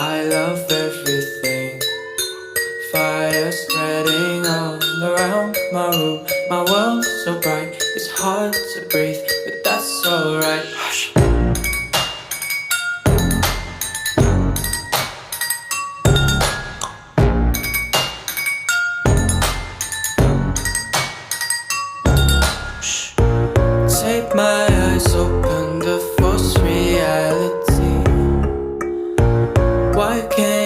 I love everything. Fire spreading all around my room. My world's so bright, it's hard to breathe, but that's alright. Hush. Shh. Take my eyes open to false reality. Why can't